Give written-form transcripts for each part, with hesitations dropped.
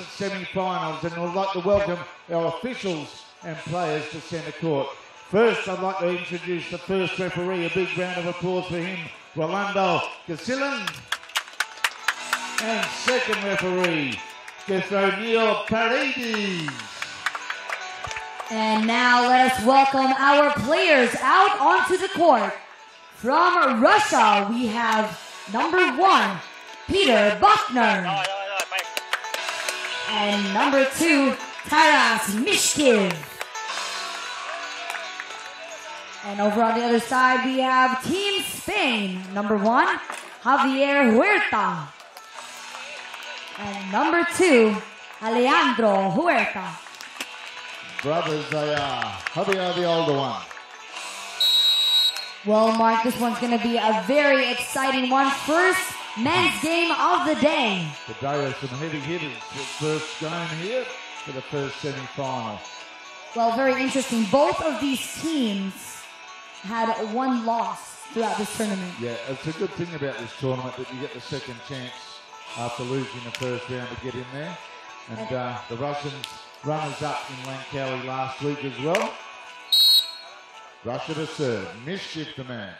semi-finals, and I'd like to welcome our officials and players to centre court. First, I'd like to introduce the first referee. A big round of applause for him, Rolando Casillan. And second referee, Gethronio Paredes. And now let us welcome our players out onto the court. From Russia, we have number 1, Peter Buckner. And number 2, Taras Mishkiv. And over on the other side, we have Team Spain. Number 1, Javier Huerta. And number 2, Alejandro Huerta. Brothers, they are. Javier, the older one. Well, Mark, this one's going to be a very exciting one. First men's game of the day. Today are some heavy hitters. The first game here for the first semi-final. Well, very interesting. Both of these teams had one loss throughout this tournament. Yeah, it's a good thing about this tournament that you get the second chance after losing the first round to get in there. And the Russians runners-up in Langkawi last week as well. Russia to serve. Mischief the man.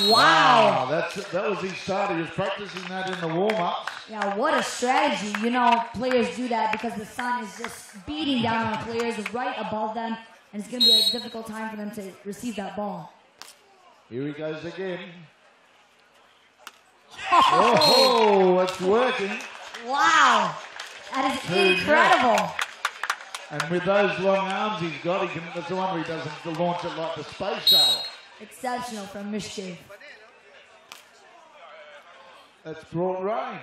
Wow. That was his start. He was practicing that in the warm-ups. Yeah, what a strategy. You know, players do that because the sun is just beating down on players right above them, and it's going to be a difficult time for them to receive that ball. Here he goes again. Oh, it's working. Wow. That is incredible. And with those long arms he's got, that's the one where he doesn't launch it like the space shuttle. Exceptional from Mishkiv. That's brought rain.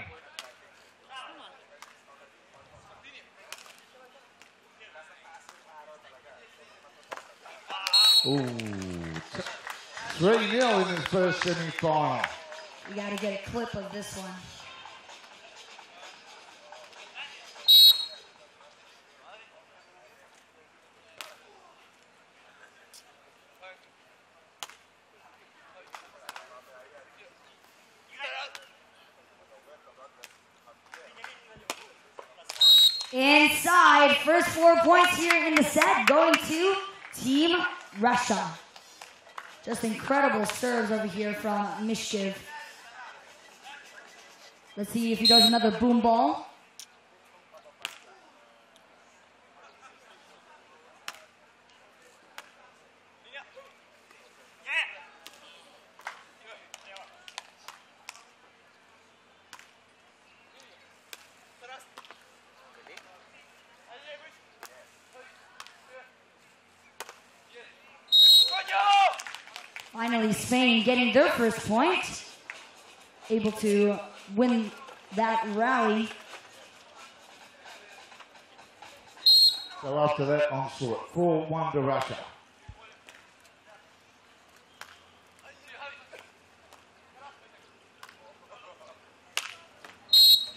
Ooh, 3-0 in his first semi-final. You got to get a clip of this one. Inside, first 4 points here in the set going to Team Russia. Just incredible serves over here from Mishkiv. Let's see if he does another boom ball. Finally, Spain getting their first point. Able to win that rally. So after that onslaught, 4-1 to Russia.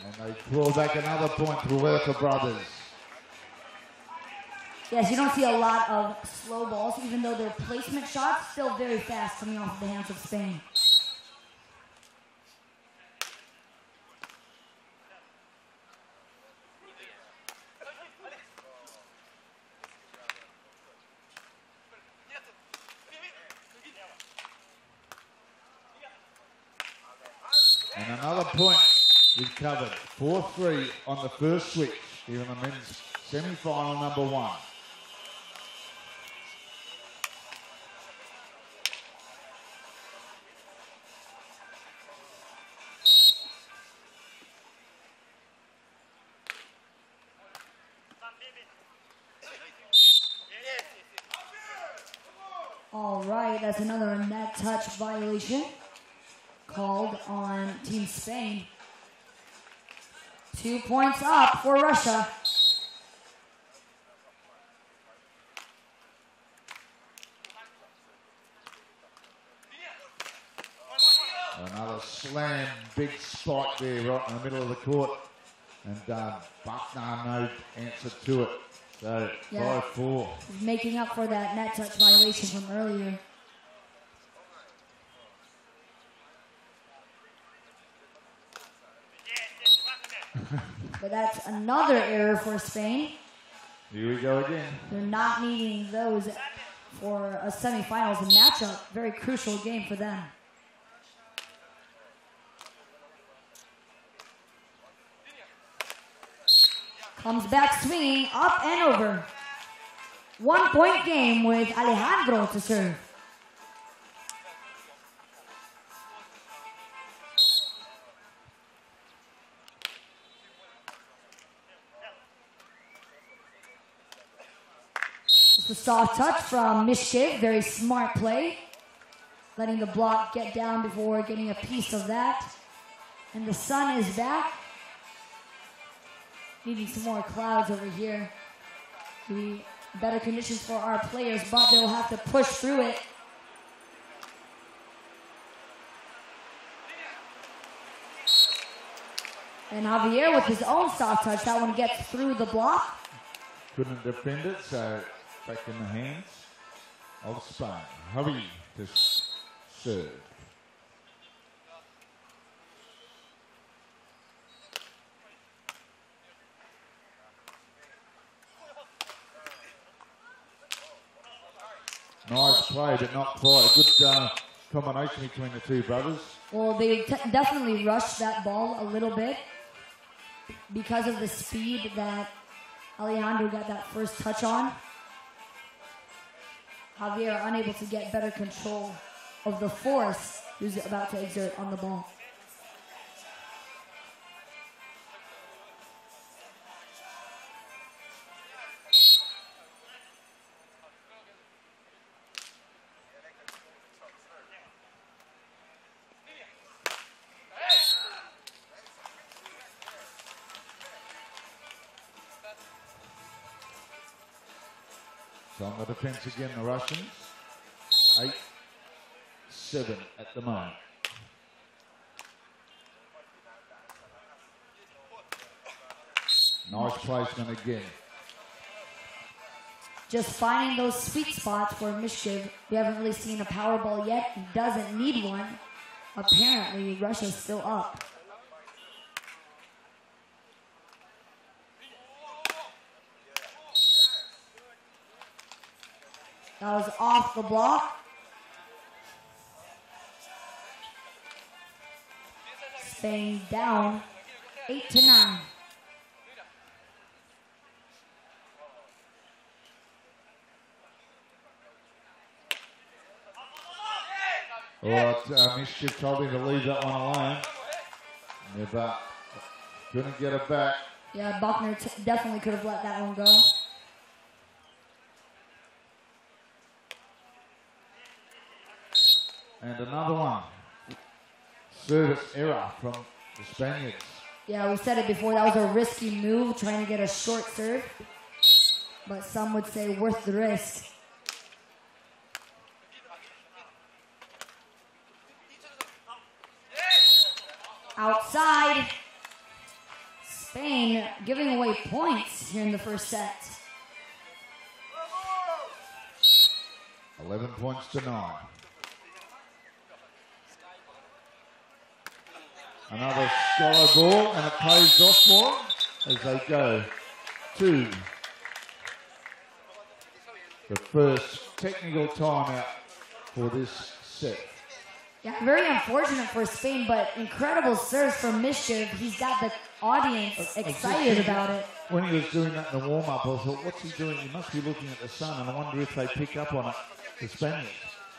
And they claw back another point to Huerta brothers. Yes, you don't see a lot of slow balls, even though their placement shots still very fast coming off of the hands of Spain. And another point recovered. 4-3 on the first switch here in the men's semi-final number 1. All right, that's another net touch violation called on Team Spain. 2 points up for Russia. Another slam, big spike there right in the middle of the court. And Buckner no answer to it. So 5-4. He's making up for that net touch violation from earlier. But that's another error for Spain. Here we go again. They're not needing those for a semifinals matchup. Very crucial game for them. Comes back swinging, up and over. 1 point game with Alejandro to serve. Just a soft touch from Mishkiv, very smart play. Letting the block get down before getting a piece of that. And the sun is back. Needing some more clouds over here. Maybe better conditions for our players, but they'll have to push through it. And Javier with his own soft touch, that one gets through the block. Couldn't defend it, so back in the hands of Spain. Javier to serve. Nice play, but not quite. A good combination between the two brothers. Well, they definitely rushed that ball a little bit because of the speed that Alejandro got that first touch on. Javier unable to get better control of the force he was about to exert on the ball. So on the defense again, the Russians. 8-7 at the moment. Nice placement again. Just finding those sweet spots for Mishkiv. We haven't really seen a power ball yet. He doesn't need one. Apparently, Russia's still up. That was off the block. Spain down 8-9. Well, Mishkiv told me to leave that one alone. Yeah, but couldn't get it back. Yeah, Buckner definitely could have let that one go. And another one. Service error from the Spaniards. Yeah, we said it before. That was a risky move, trying to get a short serve. But some would say worth the risk. Outside. Spain giving away points here in the first set. 11 points to 9. Another shallow ball, and it pays off for them as they go to the first technical timeout for this set. Yeah, very unfortunate for Spain, but incredible serves from Mishkiv. He's got the audience excited about it. When he was doing that in the warm-up, I thought, what's he doing? He must be looking at the sun, and I wonder if they pick up on it, the Spaniards.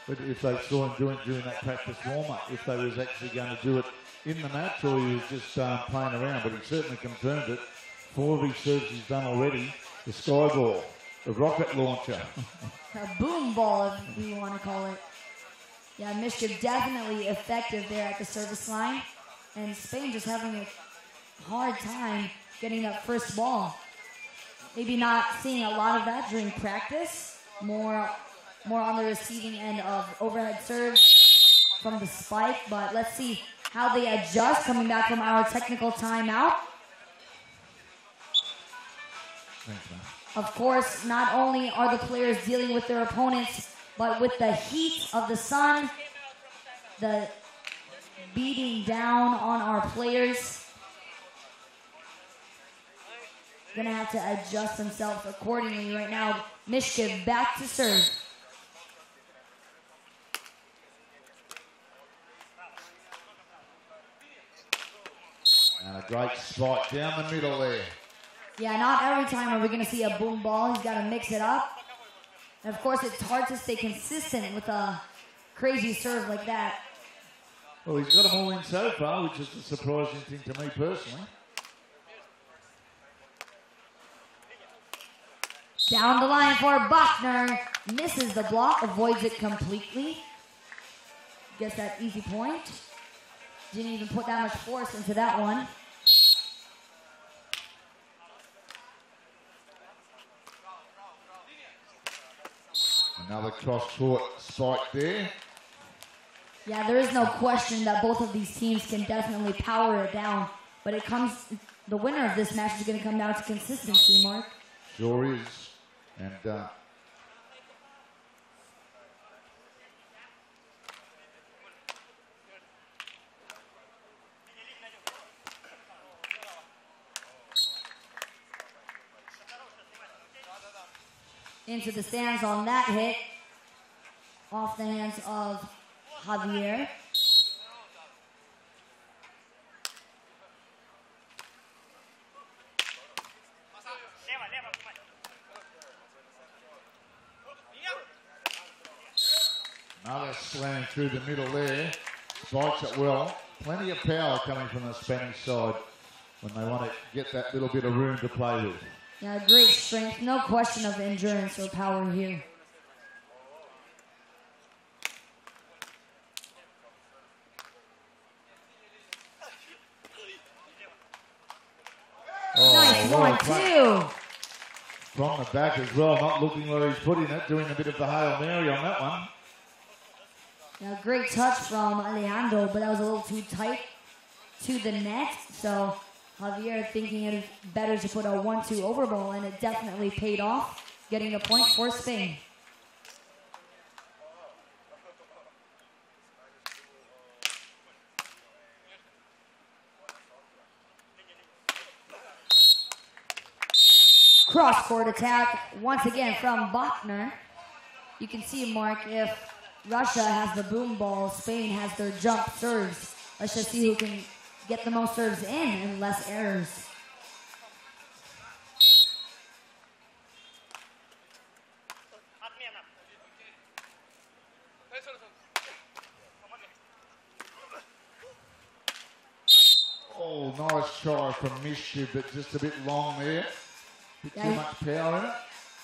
But if they saw him doing it during that practice warm-up, if they was actually going to do it in the match, or he was just playing around. But he certainly confirmed it. 4 of his serves he's done already. The sky ball, the rocket launcher. A boom ball, if you want to call it. Yeah, Mishkiv definitely effective there at the service line. And Spain just having a hard time getting that first ball. Maybe not seeing a lot of that during practice. More on the receiving end of overhead serves from the spike. But let's see how they adjust coming back from our technical timeout. Thanks, man. Of course, not only are the players dealing with their opponents, but with the heat of the sun, the beating down on our players, going to have to adjust themselves accordingly right now. Mishkiv back to serve. And a great spike down the middle there. Yeah, not every time are we going to see a boom ball. He's got to mix it up. And of course, it's hard to stay consistent with a crazy serve like that. Well, he's got them all in so far, which is a surprising thing to me personally. Down the line for Bachner. Misses the block, avoids it completely. Gets that easy point. Didn't even put that much force into that one. Another cross-court spike there. Yeah, there is no question that both of these teams can definitely power it down. But the winner of this match is going to come down to consistency, Mark. Sure is. And into the stands on that hit. Off the hands of Javier. another slam through the middle there. Spikes it well. Plenty of power coming from the Spanish side when they want to get that little bit of room to play with. Yeah, great strength. No question of endurance or power here. Oh, nice well 1-2. From the back as well, not looking where he's putting it, doing a bit of the Hail Mary on that one. Yeah, great touch from Alejandro, but that was a little too tight to the net. So Javier thinking it is better to put a 1-2 over ball, and it definitely paid off, getting a point for Spain. Cross-court attack once again from Bachner. You can see, Mark, if Russia has the boom ball, Spain has their jump serves. Let's just see who can get the most serves in and less errors. Oh, nice try from Mishkiv, but just a bit long there. Bit too much power in it.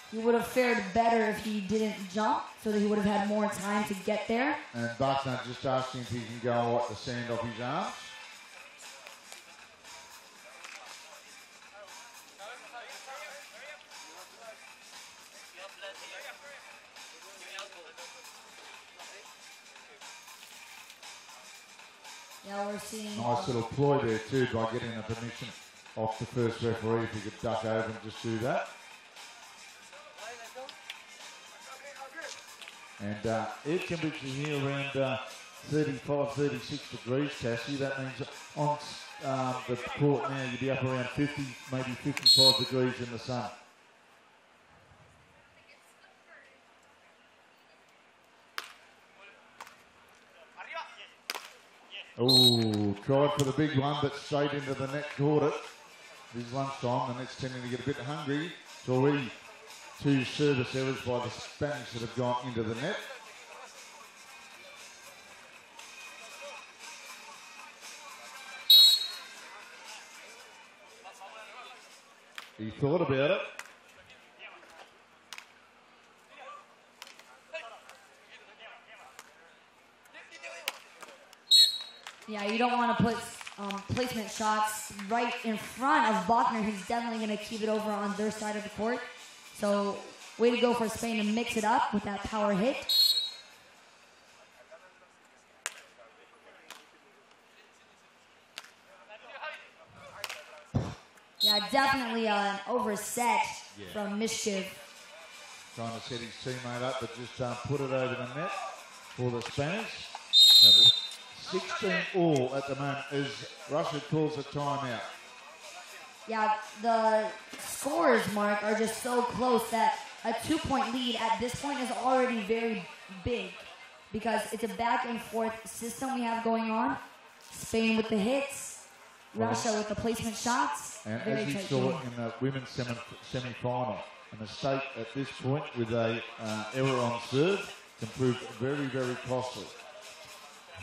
He would have fared better if he didn't jump, so that he would have had more time to get there. And Bachner just asking if he can go and wipe the sand off his arms. Yeah, we're seeing... Nice little ploy there too by getting a permission off the first referee if he could duck over and just do that. And air temperature here around 35, 36 degrees, Cassie. That means on the court now you'd be up around 50, maybe 55 degrees in the sun. Oh, tried for the big one, but straight into the net, caught it. This lunchtime, the net's tending to get a bit hungry. It's already 2 service errors by the Spanish that have gone into the net. He thought about it. Yeah, you don't want to put placement shots right in front of Bachner, who's definitely going to keep it over on their side of the court. So, way to go for Spain to mix it up with that power hit. Yeah, definitely an overset from Mishkiv. Trying to set his teammate up, but just put it over the net for the Spanish. So 16 all at the moment as Russia calls a timeout. Yeah, the scores, Mark, are just so close that a 2-point lead at this point is already very big because it's a back and forth system we have going on. Spain with the hits, Russia with the placement shots. And very as you tight saw game. in the women's semi-final, a mistake at this point with a error on serve can prove very, very costly.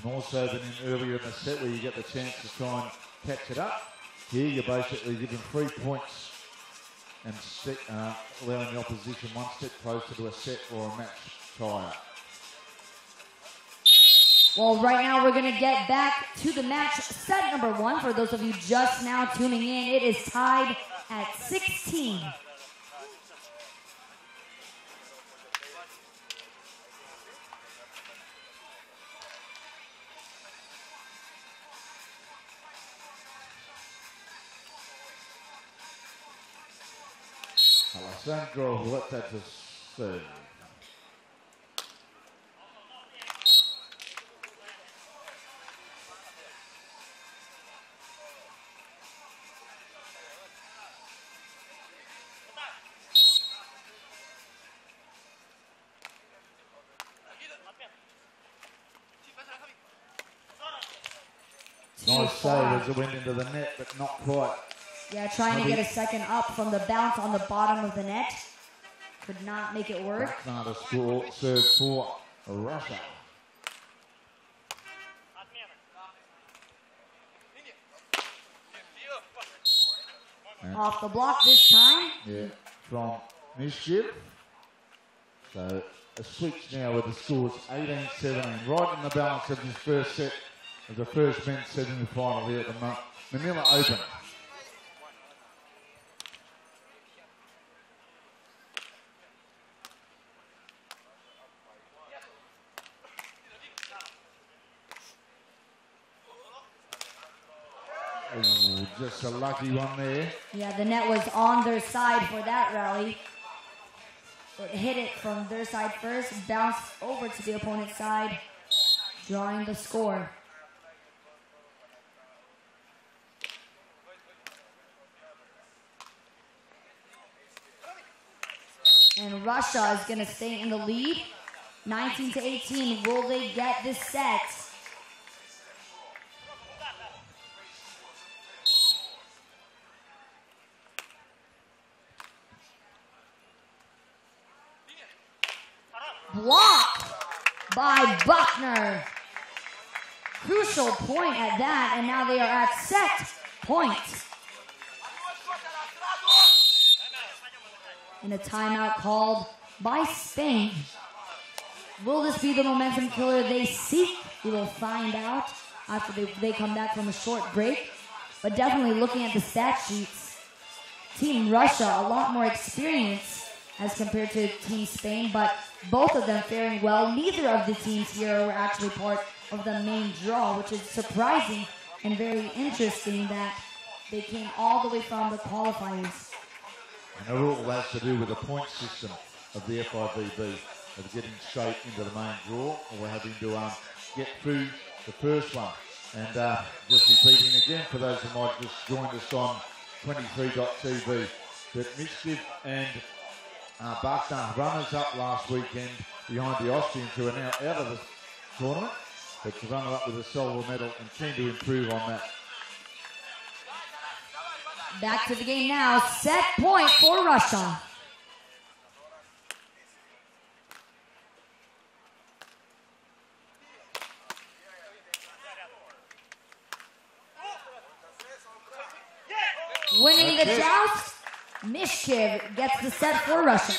More so than earlier in the set where you get the chance to try and catch it up. Here you're basically giving 3 points and allowing the opposition one step closer to a set or a match tie-up. Well, right now we're going to get back to the match set number 1. For those of you just now tuning in, it is tied at 16. Alessandro let that to serve. Nice save as it went into the net, but not quite. Yeah, trying to get a second up from the bounce on the bottom of the net. Could not make it work. That's not a score serve for Russia. Off the block this time. Yeah, from Mischief. So a switch now with the scores 18-17. Right in the balance of this first set of the first men's semi-final here at the Manila Open. Ooh, just a lucky one there. Yeah, the net was on their side for that rally. It hit it from their side first, bounced over to the opponent's side, drawing the score. And Russia is going to stay in the lead, 19-18. Will they get this set? Blocked by Buckner. Crucial point at that, and now they are at set point. And a timeout called by Spain. Will this be the momentum killer they seek? We will find out after they come back from a short break. But definitely looking at the stat sheets, Team Russia, a lot more experience as compared to Team Spain, but both of them faring well. Neither of the teams here were actually part of the main draw, which is surprising and very interesting that they came all the way from the qualifiers. And it all has to do with the point system of the FIVB, of getting straight into the main draw, or having to get through the first one. And just repeating again for those who might have just joined us on 23.tv, that Mischief and Buckner, runners up last weekend behind the Austrians, who are now out of the tournament, but to run up with a silver medal and keen to improve on that. Back to the game now. Set point for Russia. Winning the joust, Mishkiv gets the set for Russia.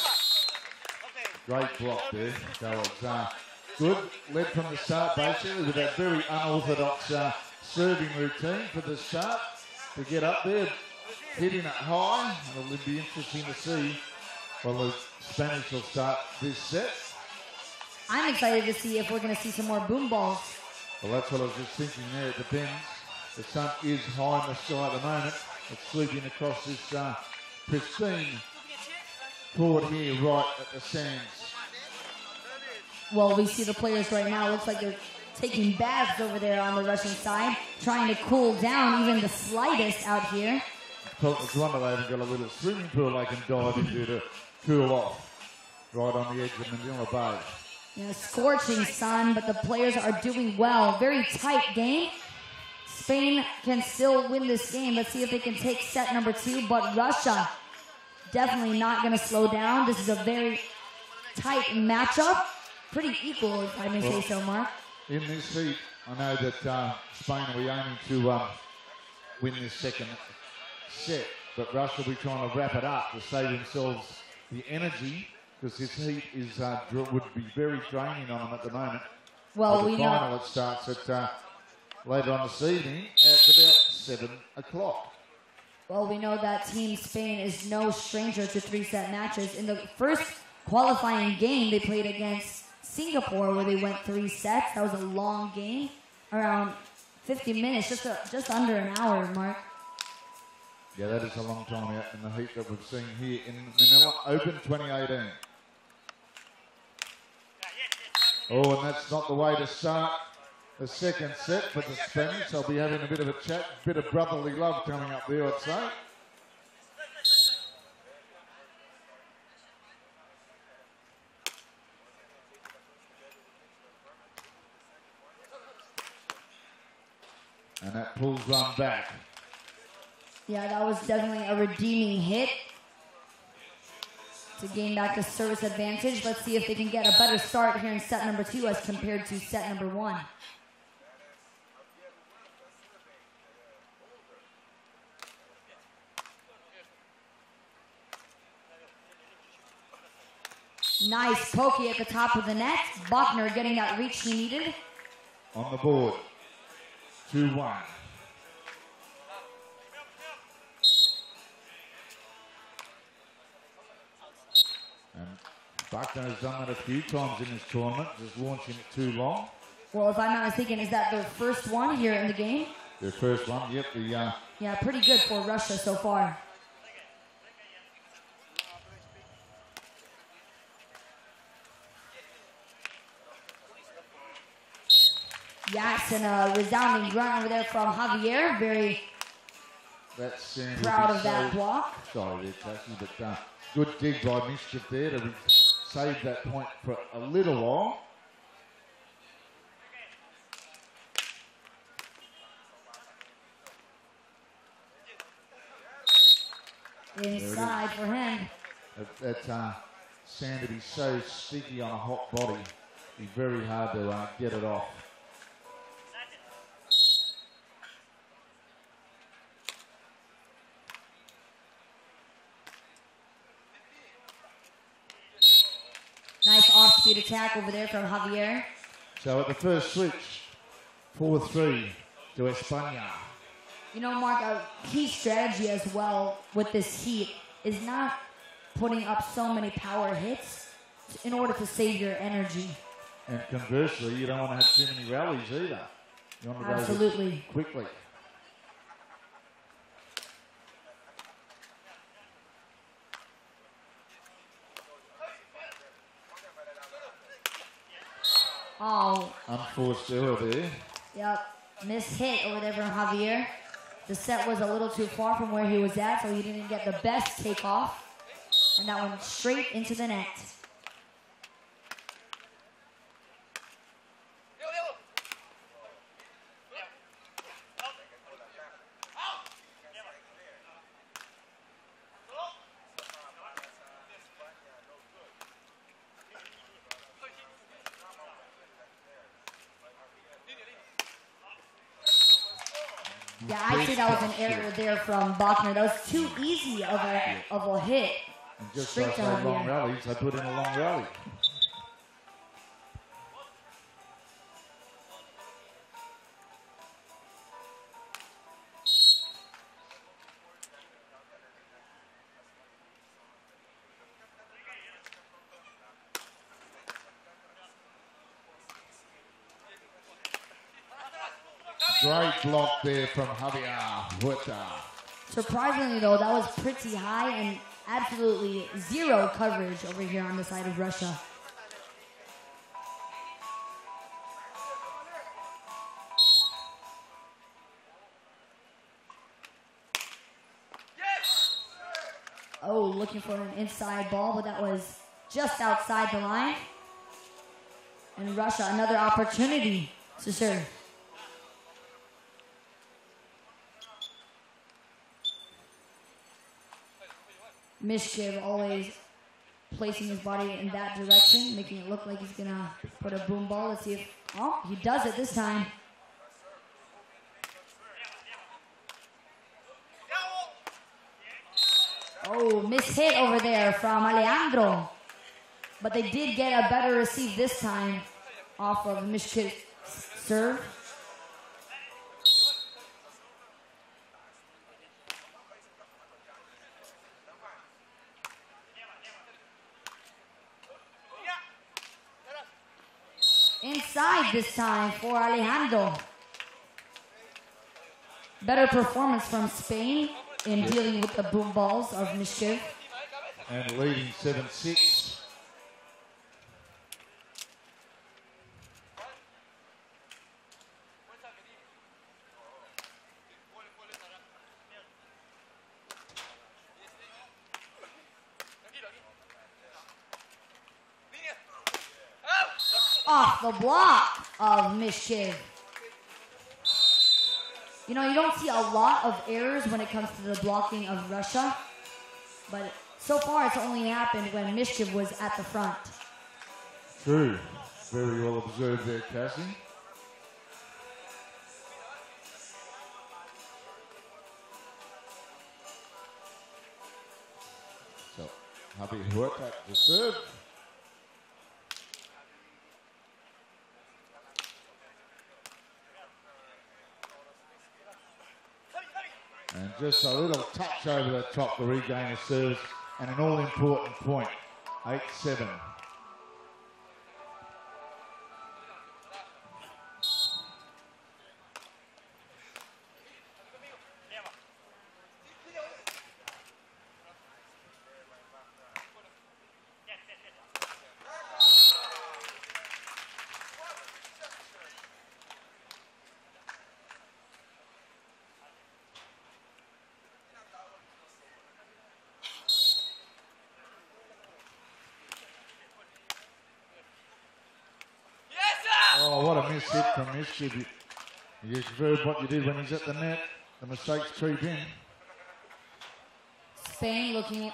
Great block there. So it's good. Led from the start, basically, with that very unorthodox serving routine for the start to get up there, hitting it high. It'll be interesting to see. Well, the Spanish will start this set. I'm excited to see if we're going to see some more boom balls. Well, that's what I was just thinking there. It depends. The sun is high in the sky at the moment. It's sweeping across this pristine court here right at the sands. Well, we see the players right now. Looks like they're taking baths over there on the Russian side, trying to cool down even the slightest out here. It's wonder they haven't got a little swimming pool they can dive into to cool off right on the edge of Manila Bay. Yeah, scorching sun, but the players are doing well. Very tight game. Spain can still win this game. Let's see if they can take set number 2, but Russia definitely not going to slow down. This is a very tight matchup. Pretty equal, if I may say so, Mark. In this heat, I know that Spain will be aiming to win this second set, but Russia will be trying to wrap it up to save themselves the energy, because this heat is would be very draining on them at the moment. Well, we know it starts at later on this evening at about 7 o'clock. Well, we know that Team Spain is no stranger to 3-set matches. In the first qualifying game, they played against Singapore, where they went 3 sets. That was a long game, around 50 minutes, just under an hour, Mark. Yeah, that is a long time out in the heat that we've seen here in Manila Open 2018. Oh, and that's not the way to start the second set for the Spanish. They'll be having a bit of a chat, a bit of brotherly love coming up there, I'd say. And that pulls run back. Yeah, that was definitely a redeeming hit to gain back the service advantage. Let's see if they can get a better start here in set number 2 as compared to set number 1. Nice pokey at the top of the net. Bachner getting that reach he needed. On the board, 2-1. And Bachner has done that a few times in this tournament, just launching it too long. Well, if I'm not mistaken, is that their first one here in the game? Their first one, yep. Yeah, pretty good for Russia so far. Yes, and a resounding grunt over there from Javier. Very proud of that block. Sorry there, Tassie, but good dig by Mischief there to save that point for a little while. Inside for him. That sand to be so sticky on a hot body, be very hard to get it off. Nice off-speed attack over there from Javier. So at the first switch, 4-3 to España. You know, Mark, a key strategy as well with this heat is not putting up so many power hits in order to save your energy. And conversely, you don't want to have too many rallies either. You want to Absolutely. go quickly. Oh. Unforced error there. Yep. Missed hit over there from Javier. The set was a little too far from where he was at, so he didn't get the best takeoff. And that went straight into the net. Yeah, I think that was an error there from Bachner. That was too easy of a hit. And just like those long rallies, they put in a long rally. Great block there from Javier Huerta. Surprisingly, though, that was pretty high and absolutely zero coverage over here on the side of Russia. Oh, looking for an inside ball, but that was just outside the line. And Russia, another opportunity to serve. Mishkiv always placing his body in that direction, making it look like he's gonna put a boom ball. Let's see if, oh, he does it this time. Oh, mishit over there from Alejandro. But they did get a better receive this time off of Mishkiv's serve. Inside this time for Alejandro. Better performance from Spain in dealing with the boom balls of Mishkiv. And leading 7-6. Off the block of Mishkiv. You know, you don't see a lot of errors when it comes to the blocking of Russia, but so far it's only happened when Mishkiv was at the front. True. Very well observed there, Cassie. So, Javier Huerta to serve. And just a little touch over the top to regain the service and an all-important point, 8-7. Oh, what a miss hit from Mishkiv. You observed what you did when he's at the net. The mistakes creep in. Spain looking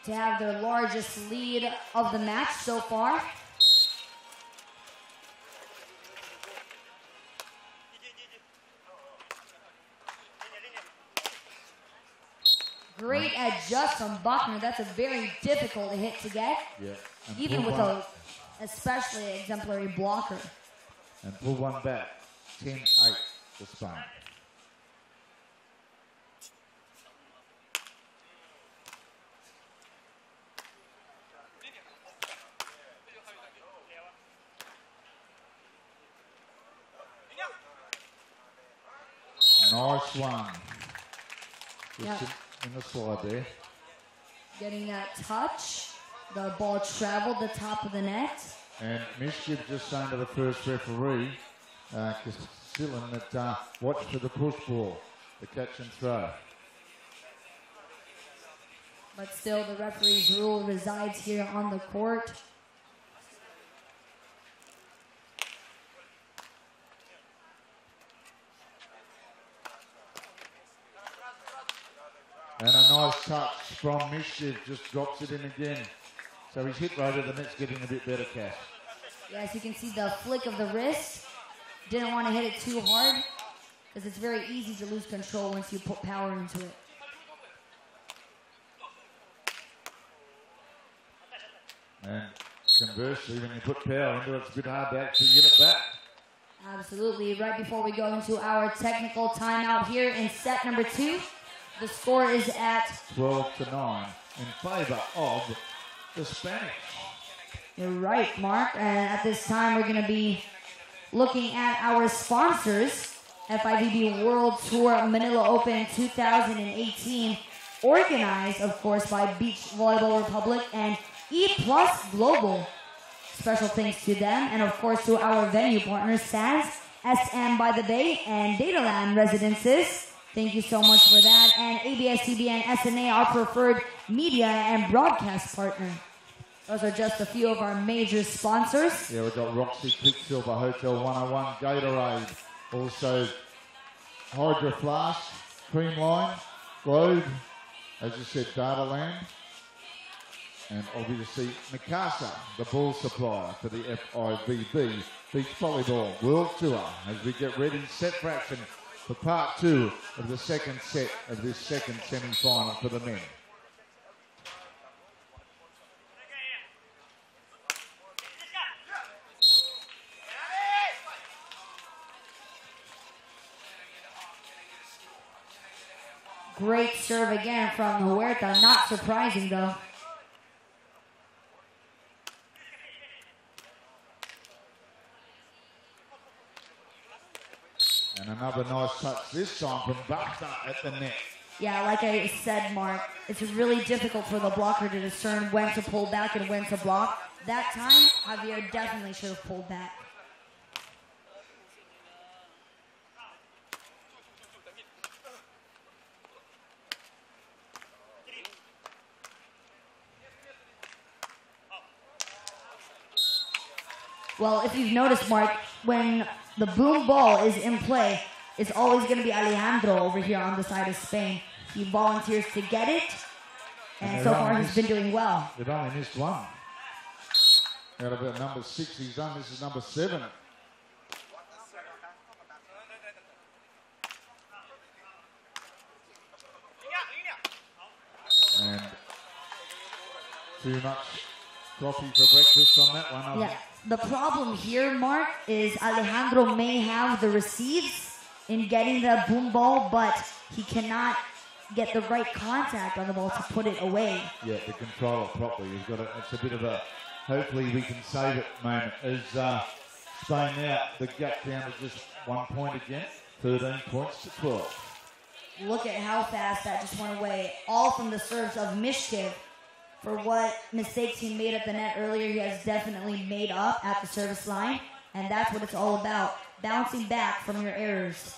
to have their largest lead of the match so far. Great adjust from Buckner. That's a very difficult hit to get. Yeah. Even with a especially exemplary blocker. And pull one back. 10-8 to Spain. Nice one. Just in the slide there. Getting that touch. The ball traveled the top of the net. And Mishkiv just saying to the first referee, Casillan, that watch for the push ball, the catch and throw. But still, the referee's rule resides here on the court. And a nice touch from Mishkiv, just drops it in again. So his hit rate of the net's getting a bit better, Cass. Yes, you can see the flick of the wrist. Didn't want to hit it too hard because it's very easy to lose control once you put power into it. And conversely, when you put power into it, it's a bit hard to actually get it back. Absolutely. Right before we go into our technical timeout here in set number 2, the score is at 12-9 in favor of the Spanish. You're right, Mark. And at this time, we're going to be looking at our sponsors. FIVB World Tour Manila Open 2018, organized, of course, by Beach Volleyball Republic and E+ Global. Special thanks to them, and of course to our venue partners, Sands, SM by the Bay, and Dataland Residences. Thank you so much for that. And ABS-CBN and SNA, our preferred media and broadcast partner. Those are just a few of our major sponsors. Yeah, we've got Roxy, Quicksilver, Hotel 101, Gatorade, also Hydro Flask, Creamline, Globe, as you said, Dataland, and obviously Mikasa, the ball supplier for the FIVB Beach Volleyball World Tour, as we get ready, set for action for part 2 of the second set of this second semi-final for the men. Great serve again from Huerta. Not surprising, though. And another nice touch this time from Basta at the net. Yeah, like I said, Mark, it's really difficult for the blocker to discern when to pull back and when to block. That time, Javier definitely should have pulled back. Well, if you've noticed, Mark, when the boom ball is in play, it's always going to be Alejandro over here on the side of Spain. He volunteers to get it, and so far he's been doing well. They've only missed one. Out of about number 6 he's done, this is number 7. And too much coffee for breakfast on that one. Yeah. The problem here, Mark, is Alejandro may have the receives in getting the boom ball, but he cannot get the right contact on the ball to put it away. Yeah, to control it properly. You've got it's a bit of a, hopefully we can save it moment. As Spain now, the gap down to just 1 point again, 13 points to 12. Look at how fast that just went away. All from the serves of Mishkiv. For what mistakes he made at the net earlier, he has definitely made up at the service line. And that's what it's all about, bouncing back from your errors.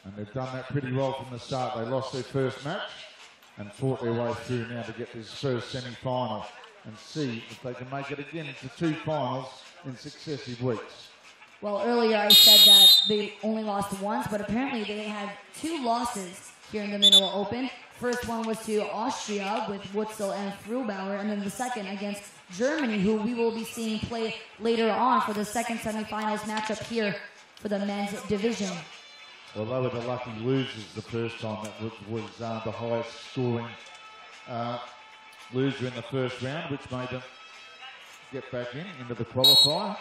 And they've done that pretty well from the start. They lost their first match and fought their way through now to get this first semi-final and see if they can make it again into 2 finals in successive weeks. Well, earlier I said that they only lost once, but apparently they had 2 losses here in the Manila Open. First one was to Austria with Wutzel and Frubauer, and then the second against Germany, who we will be seeing play later on for the second semifinals matchup here for the men's division. Well, they were the lucky losers the first time. That was the highest scoring loser in the first round, which made them get back into the qualifier.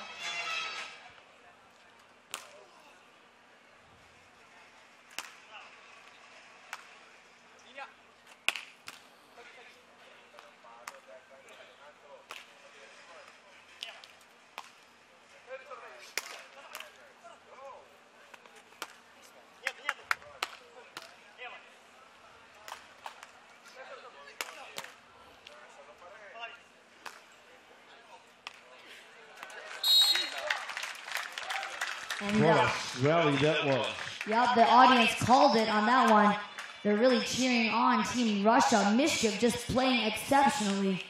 And what a rally that was. Yep, the audience called it on that one. They're really cheering on Team Russia. Mishkiv just playing exceptionally.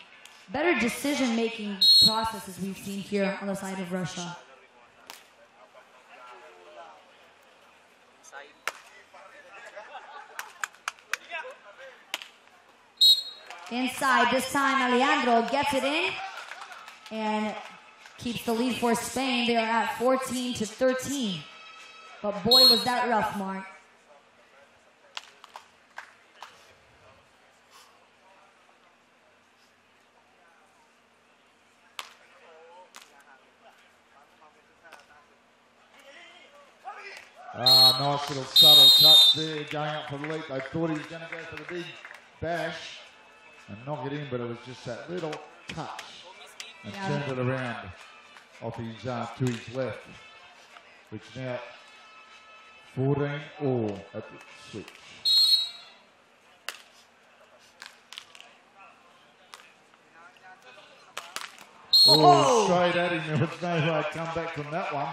Better decision-making processes we've seen here on the side of Russia. Inside, this time Alejandro gets it in and keeps the lead for Spain. They are at 14-13. But boy, was that rough, Mark. Nice little subtle touch there, going up for the lead. They thought he was going to go for the big bash and knock it in, but it was just that little touch and turned it around off his to his left, which now 14 all at the switch. Oh, straight at him. There was no way to come back from that one.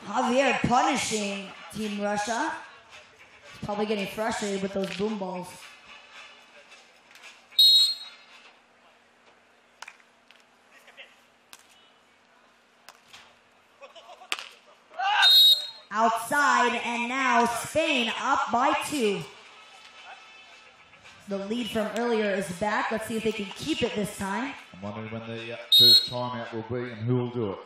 Javier punishing Team Russia. Probably getting frustrated with those boom balls. Outside, and now Spain up by 2. The lead from earlier is back. Let's see if they can keep it this time. I'm wondering when the first timeout will be and who will do it.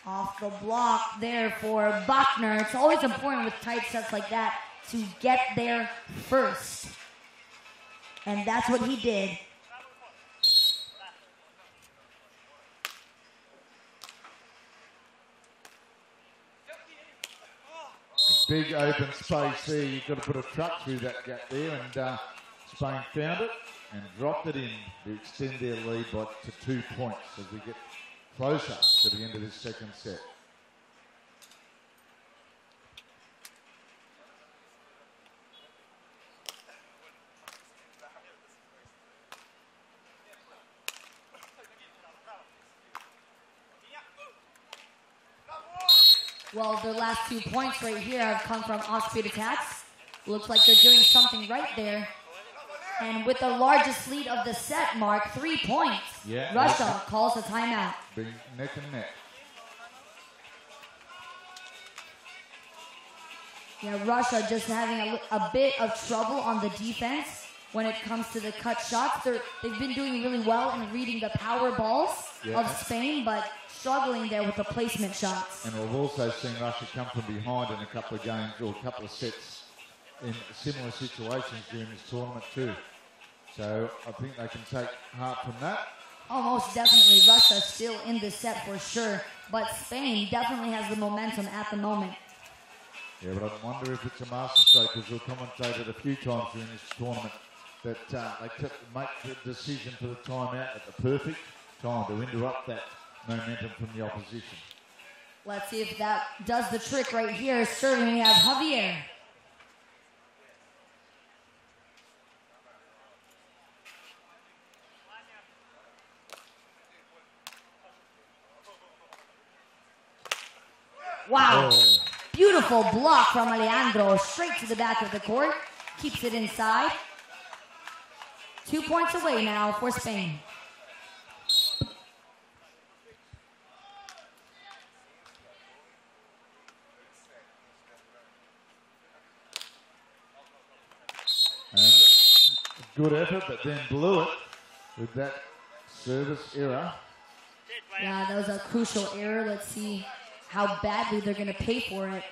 Off the block there for Bachner. It's always important with tight sets like that to get there first. And that's what he did. Big open space there. You've got to put a truck through that gap there, and Spain found it and dropped it in to extend their lead to 2 points as we get closer to the end of this second set. Well, their last 2 points right here have come from off-speed attacks. Looks like they're doing something right there. And with the largest lead of the set, Mark, 3 points. Yeah, Russia calls a timeout. Big neck and neck. Yeah, Russia just having a bit of trouble on the defense when it comes to the cut shots. They've been doing really well in reading the power balls of Spain, but struggling there with the placement shots. And we've also seen Russia come from behind in a couple of games or a couple of sets in similar situations during this tournament too. So I think they can take heart from that. Oh, most definitely. Russia still in this set for sure, but Spain definitely has the momentum at the moment. Yeah, but I wonder if it's a masterstroke, because we've commentated a few times during this tournament that they make the decision for the timeout at the perfect time to interrupt that momentum from the opposition. Let's see if that does the trick right here. Serving, we have Javier. Wow. Oh. Beautiful block from Alejandro. Straight to the back of the court. Keeps it inside. 2 points away now for Spain. And good effort, but then blew it with that service error. Yeah, that was a crucial error. Let's see how badly they're going to pay for it.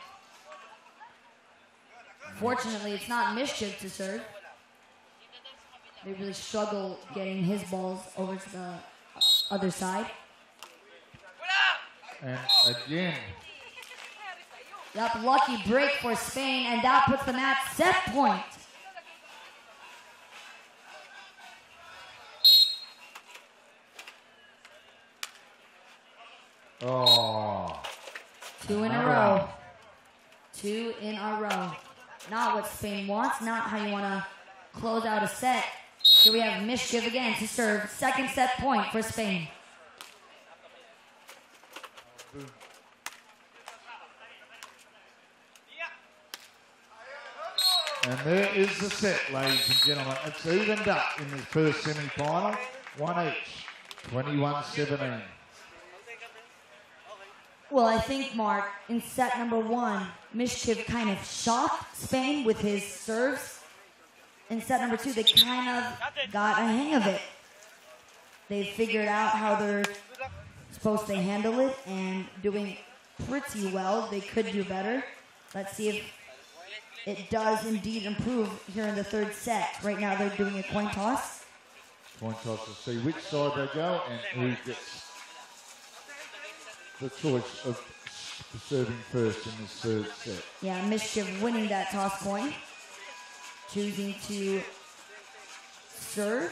Fortunately, it's not Mischief to serve. They really struggle getting his balls over to the other side. And again. Yep, lucky break for Spain, and that puts them at set point. Oh. 2 in a row. 2 in a row. Not what Spain wants, not how you want to close out a set. Here we have Mischief again to serve. Second set point for Spain. And there is the set, ladies and gentlemen. It's evened up in the first semi-final. 1 each. 21-17. Well, I think, Mark, in set number 1, Mischief kind of shocked Spain with his serves. In set number 2, they kind of got a hang of it. They figured out how they're supposed to handle it and doing pretty well. They could do better. Let's see if it does indeed improve here in the third set. Right now they're doing a coin toss. Coin toss to see which side they go and who gets the choice of serving first in this third set. Yeah, Mischief winning that toss coin. Choosing to serve.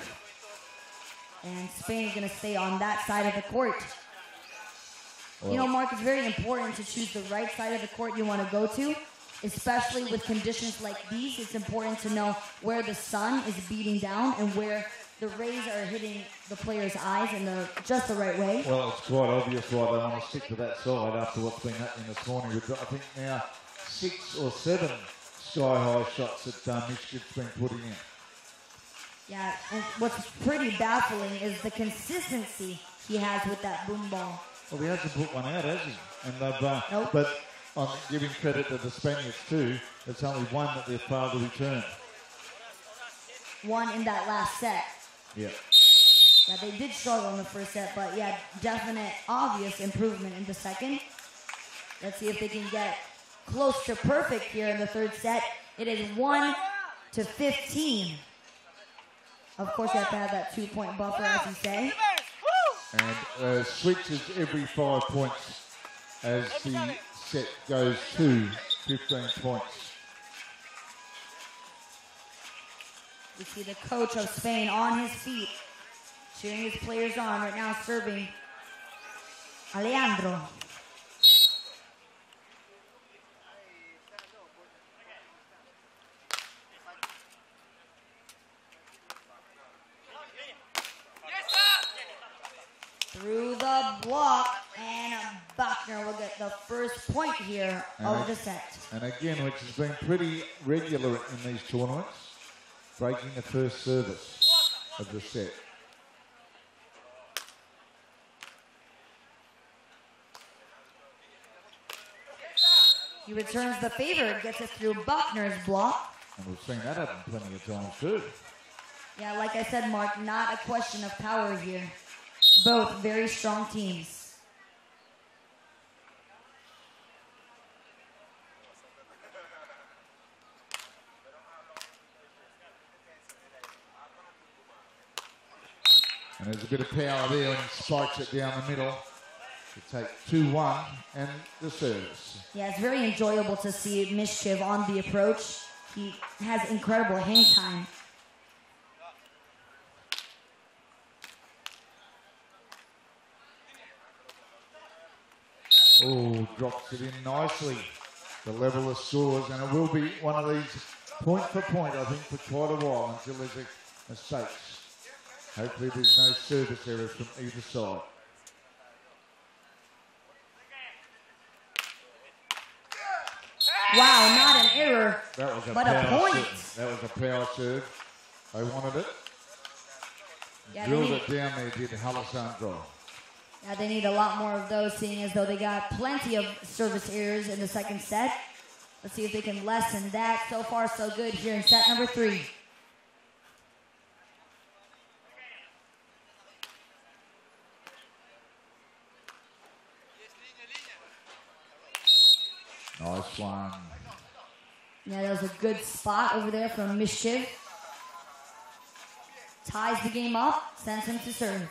And Spain is going to stay on that side of the court. Well, you know, Mark, it's very important to choose the right side of the court you want to go to. Especially with conditions like these, it's important to know where the sun is beating down and where the rays are hitting the player's eyes in just the right way. Well, it's quite obvious why they want to stick to that side after what's been happening this morning. We've got, I think, now 6 or 7 sky-high shots that Michigan's been putting in. Yeah, and what's pretty baffling is the consistency he has with that boom ball. Well, he hasn't put one out, has he? And they've, nope. But I'm giving credit to the Spaniards too. It's only one that their father returned. One in that last set. Yeah. Yeah, they did struggle in the first set, but yeah, definite, obvious improvement in the second. Let's see if they can get close to perfect here in the third set. It is 1-15. Of course, you have to have that 2-point buffer, as you say. And switches every 5 points as the set goes to 15 points. We see the coach of Spain on his feet, cheering his players on. Right now serving Alejandro. Through the block, and Buckner will get the first point here of the set. And again, which has been pretty regular in these tournaments, breaking the first service of the set. He returns the favor, gets it through Buckner's block. And we've seen that happen plenty of times too. Yeah, like I said, Mark, not a question of power here. Both very strong teams. And there's a bit of power there and spikes it down the middle to take 2-1 and the service. Yeah, it's very enjoyable to see Mischief on the approach. He has incredible hang time. Oh, drops it in nicely. The level of scores, and it will be one of these point for point, I think, for quite a while until there's a mistakes. Hopefully there's no service errors from either side. Wow, not an error, That was but a point. That was a power serve. They wanted it. Yeah, Drilled it down there, did Alessandro. Yeah, they need a lot more of those, seeing as though they got plenty of service errors in the second set. Let's see if they can lessen that. So far, so good here in set number 3. Nice one. Yeah, that was a good spot over there from Mischief. Ties the game up, sends him to serve.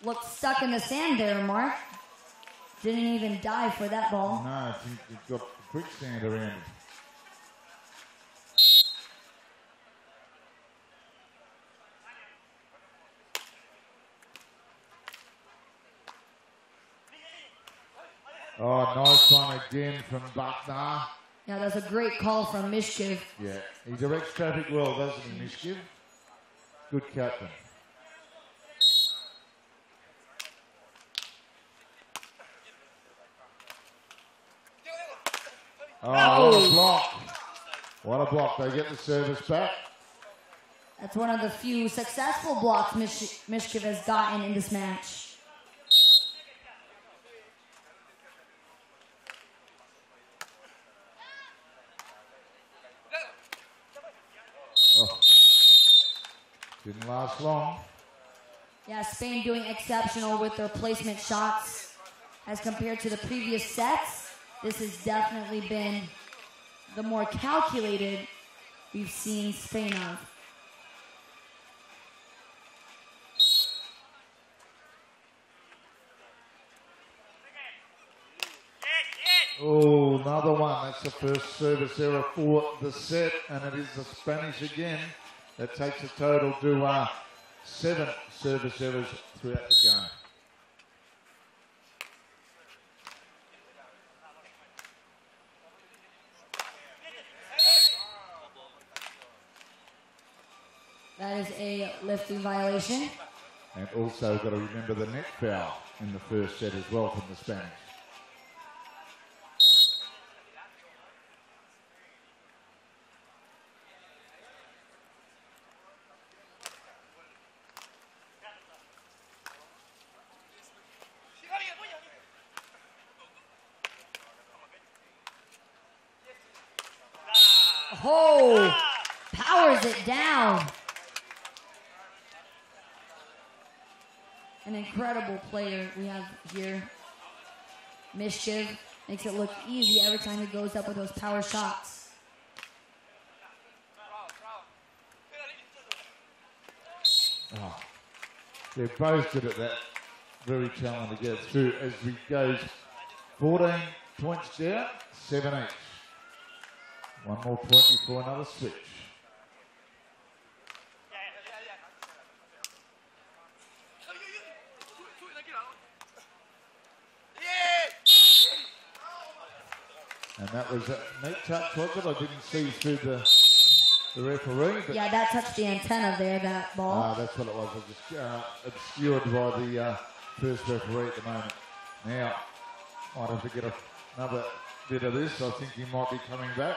Looked stuck in the sand there, Mark. Didn't even dive for that ball. No, I think you've got quicksand around it. Oh, nice one again from Buckner. Yeah, that's a great call from Mischief. Yeah, he directs traffic well, doesn't he, Mischief? Good captain. Oh, what a block. What a block. They get the service back. That's one of the few successful blocks Mischief has gotten in this match. Oh. Didn't last long. Yeah, Spain doing exceptional with their placement shots as compared to the previous sets. This has definitely been the more calculated we've seen Spain of. Oh, another one. That's the first service error for the set, and it is the Spanish again. That takes a total to 7 service errors throughout the game. That is a lifting violation. And also got to remember the net foul in the first set as well from the Spanish. Oh, powers it down. An incredible player we have here. Mischief makes it look easy every time he goes up with those power shots. Oh, they're both good at that. Very challenging to get through as we go 14 points down, 7 each. One more point before another switch. And that was a neat touch, was it? I didn't see through the referee. But yeah, that touched the antenna there, that ball. that's what it was. It was just obscured by the first referee at the moment. Now, might have to get another bit of this. I think he might be coming back.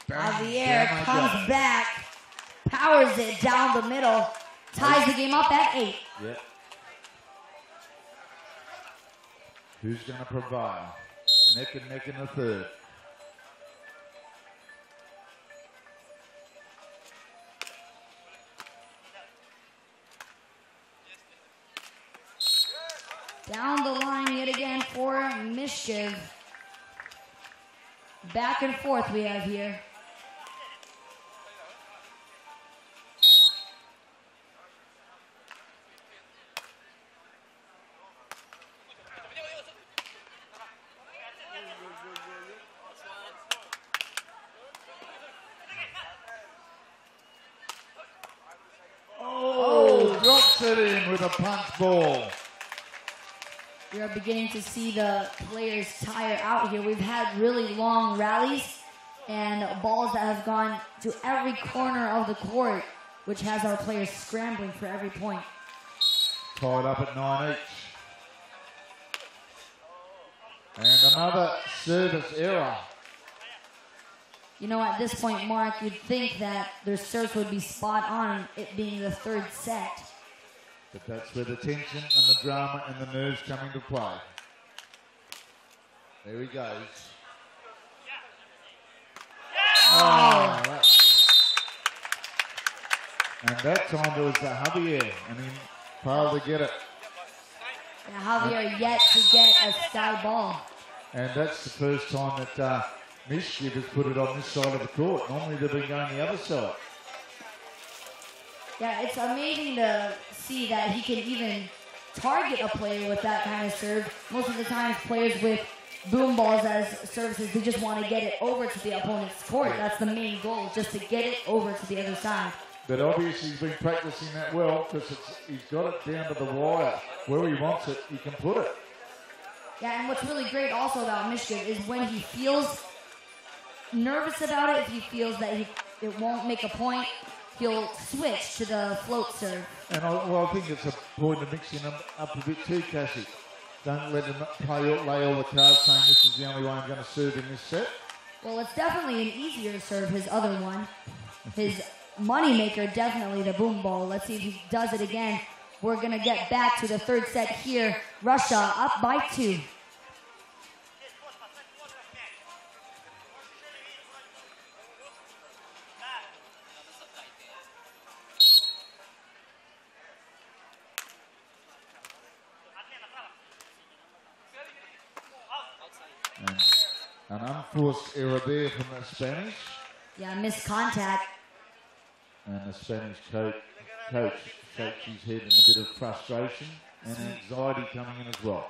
Javier comes back, powers it down the middle, ties the game up at 8. Yeah. Who's going to provide? Neck and neck in the third. Down the line yet again for Mischief. Back and forth we have here. Oh, drops it in with a punch ball. We are beginning to see the players tire out here. We've had really long rallies and balls that have gone to every corner of the court, which has our players scrambling for every point. Tied up at 9 each. And another service error. You know, at this point, Mark, you'd think that their serves would be spot on, it being the third set. But that's where the tension and the drama and the nerves come into play. There he goes. Oh, and that time it was Javier, and he failed to get it. And Javier yet to get a sky ball. And that's the first time that Mischief has put it on this side of the court. Normally they've been going the other side. Yeah, it's amazing to see that he can even target a player with that kind of serve. Most of the times, players with boom balls as services, they just want to get it over to the opponent's court. That's the main goal, just to get it over to the other side. But obviously he's been practicing that well because he's got it down to the wire. Where he wants it, he can put it. Yeah, and what's really great also about Mischief is when he feels nervous about it, if he feels that it won't make a point, he'll switch to the float serve. And I think it's a point of mixing them up a bit too, Cassie. Don't let him lay all the cards saying this is the only way I'm going to serve in this set. Well, it's definitely an easier serve, his other one. His money maker, definitely the boom ball. Let's see if he does it again. We're going to get back to the third set here. Russia up by 2. An unforced error there from the Spanish. Yeah, missed contact. And the Spanish coach shakes his head in a bit of frustration and anxiety coming in as well.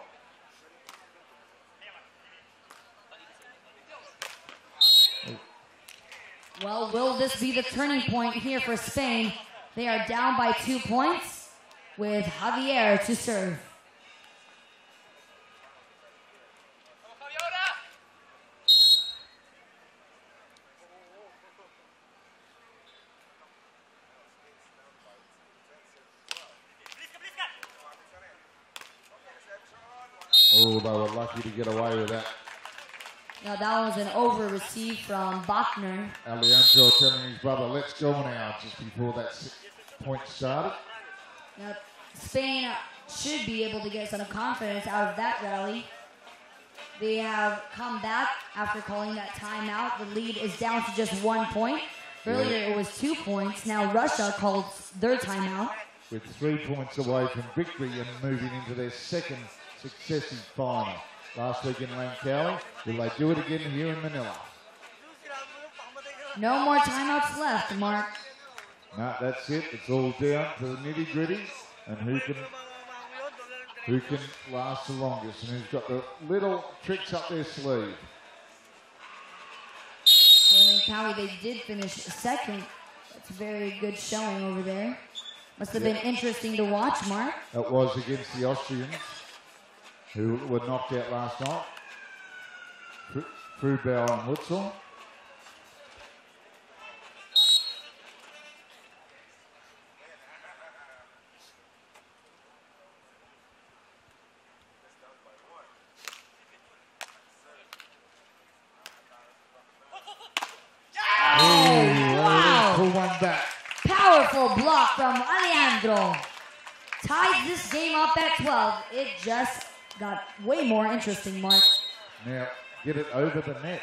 Well, will this be the turning point here for Spain? They are down by 2 points with Javier to serve. Oh, they were lucky to get away with that. Now that was an over receive from Bachner. Alejandro telling his brother, let's go now, just before that point started. Now, Spain should be able to get some confidence out of that rally. They have come back after calling that timeout. The lead is down to just 1 point. Earlier it was 2 points. Now Russia called their timeout. With 3 points away from victory and moving into their second successive final. Last week in Langkawi. Will they do it again here in Manila? No more timeouts left, Mark. No, that's it. It's all down to the nitty-gritty and who can last the longest and who's got the little tricks up their sleeve. In Langkawi, they did finish second. That's a very good showing over there. Must have been interesting to watch, Mark. It was against the Austrians, who were knocked out last night. FIVB and Witzel. Pull one back. Powerful block from Alejandro. Ties this game up at 12. It just got way more interesting, Mark. Now, get it over the net.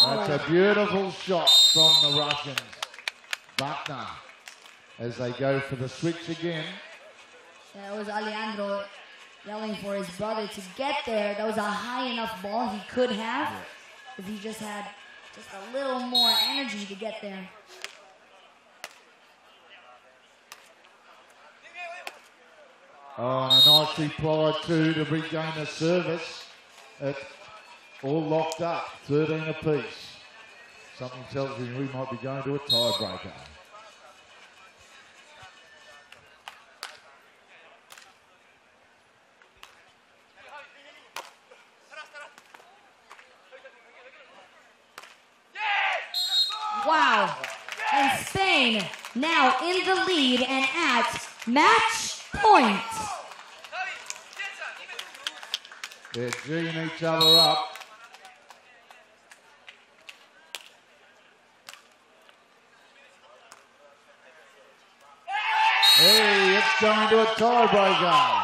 That's a beautiful shot from the Russians. Bachner, as they go for the switch again. Yeah, it was Alejandro yelling for his brother to get there. That was a high enough ball he could have, if he just had just a little more energy to get there. Oh, and a nice reply too to regain the service. It's all locked up, 13 apiece. Something tells me we might be going to a tiebreaker. Wow. And Spain now in the lead and at match point. They're geeing each other up. Hey, it's going to a tiebreaker.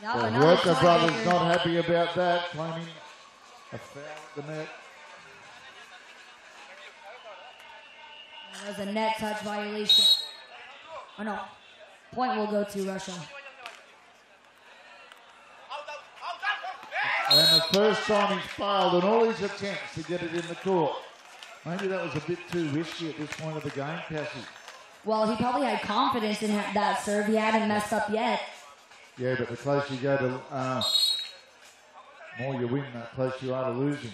The Worker brothers not happy about that, claiming a foul at the net. That was a net touch violation. Oh no, point will go to Russia. And the first time he's failed in all his attempts to get it in the court. Maybe that was a bit too risky at this point of the game, Cassie. Well, he probably had confidence in that serve. He hadn't messed up yet. Yeah, but the closer you go to, more you win, the closer you are to losing.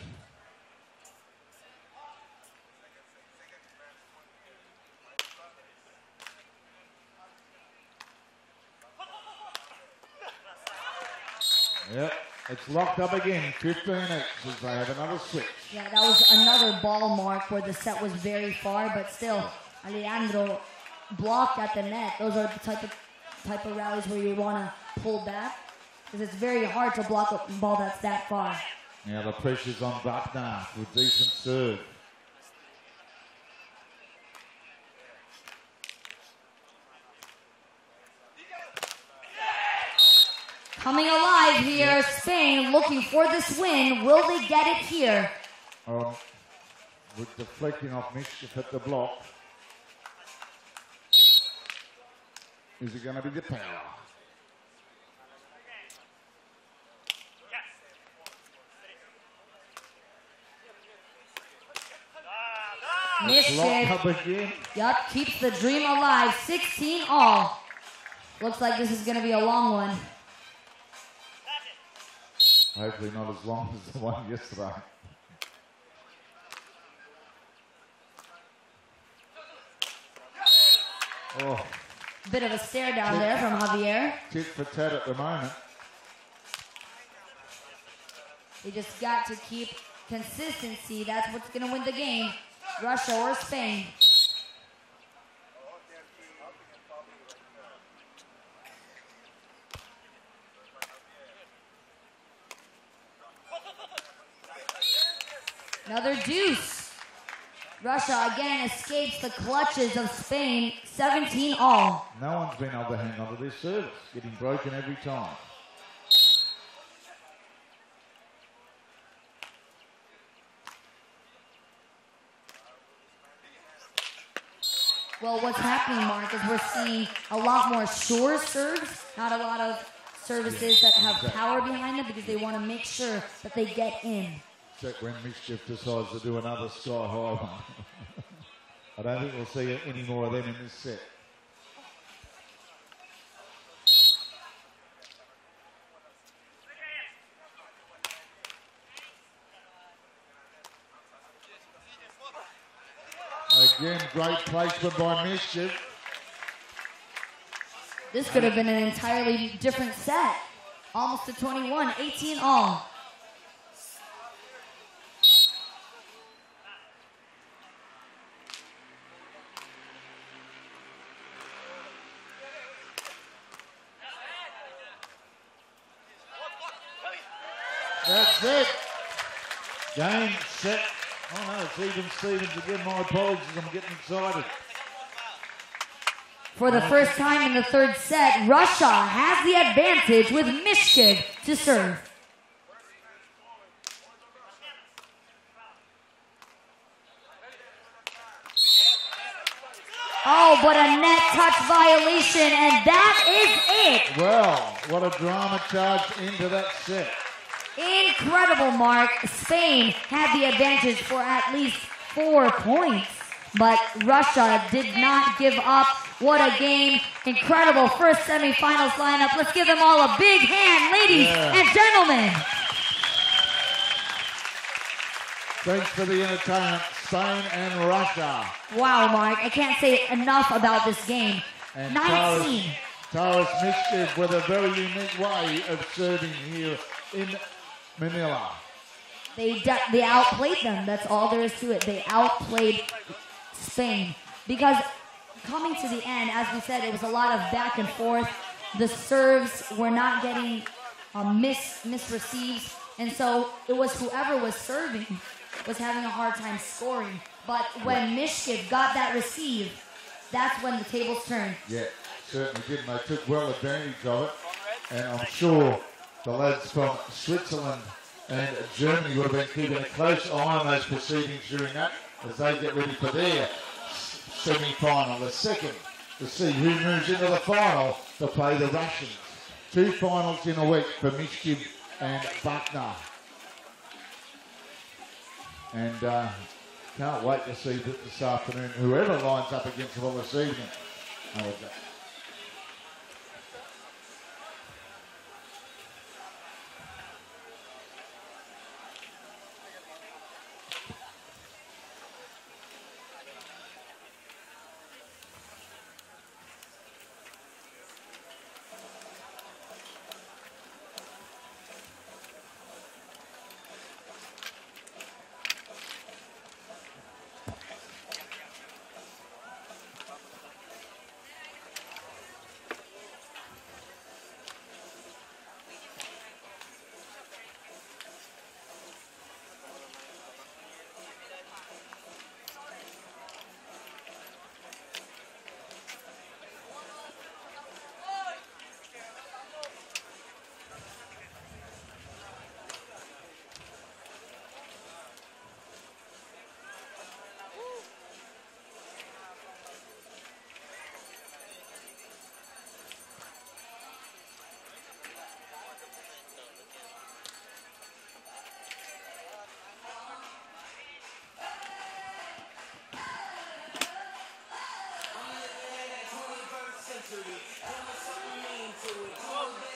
Yep, it's locked up again, 15 each as they have another switch. Yeah, that was another ball mark where the set was very far, but still, Alejandro blocked at the net. Those are the type of rallies where you want to pull back, because it's very hard to block a ball that's that far. Now the pressure's on Bachner with decent serve. Coming alive here, Spain looking for this win. Will they get it here? With deflecting off mischief at the block. Is it going to be the power? Mischief. Yup, keeps the dream alive. 16 all. Looks like this is going to be a long one. Hopefully not as long as the one yesterday. Oh. Bit of a stare down there from Javier. Tit for tat at the moment. They just got to keep consistency. That's what's going to win the game. Russia or Spain. Another deuce. Russia again escapes the clutches of Spain, 17-all. No one's been able to hang on to this service, getting broken every time. Well, what's happening, Mark, is we're seeing a lot more sure serves, not a lot of services that have power behind them because they want to make sure that they get in. Except when Mischief decides to do another sky high one. I don't think we'll see any more of them in this set. Again, great placement by Mischief. This could have been an entirely different set. Almost to 21, 18-all. That's it. Game, set. Oh no, it's even Stevens again. My apologies, I'm getting excited. For the first time in the third set, Russia has the advantage with Mishkiv to serve. Oh, but a net touch violation, and that is it. Well, what a drama charge into that set. Incredible, Mark. Spain had the advantage for at least 4 points, but Russia did not give up. What a game. Incredible first semifinals lineup. Let's give them all a big hand, ladies and gentlemen. Thanks for the entertainment, Spain and Russia. Wow, Mark. I can't say enough about this game. And 19. Taurus Mischief with a very unique way of serving here in Manila. They outplayed them. That's all there is to it. They outplayed Spain. Because coming to the end, as we said, it was a lot of back and forth. The serves were not getting misreceives. And so it was whoever was serving was having a hard time scoring. But when Mishkiv got that receive, that's when the tables turned. Yeah, certainly did. And they took well advantage of it. And I'm sure the lads from Switzerland and Germany would have been keeping a close eye on those proceedings during that as they get ready for their semi-final, the second, to see who moves into the final to play the Russians. 2 finals in a week for Mishkiv and Buckner. And can't wait to see that this afternoon, whoever lines up against them this evening. Century, so mean to it.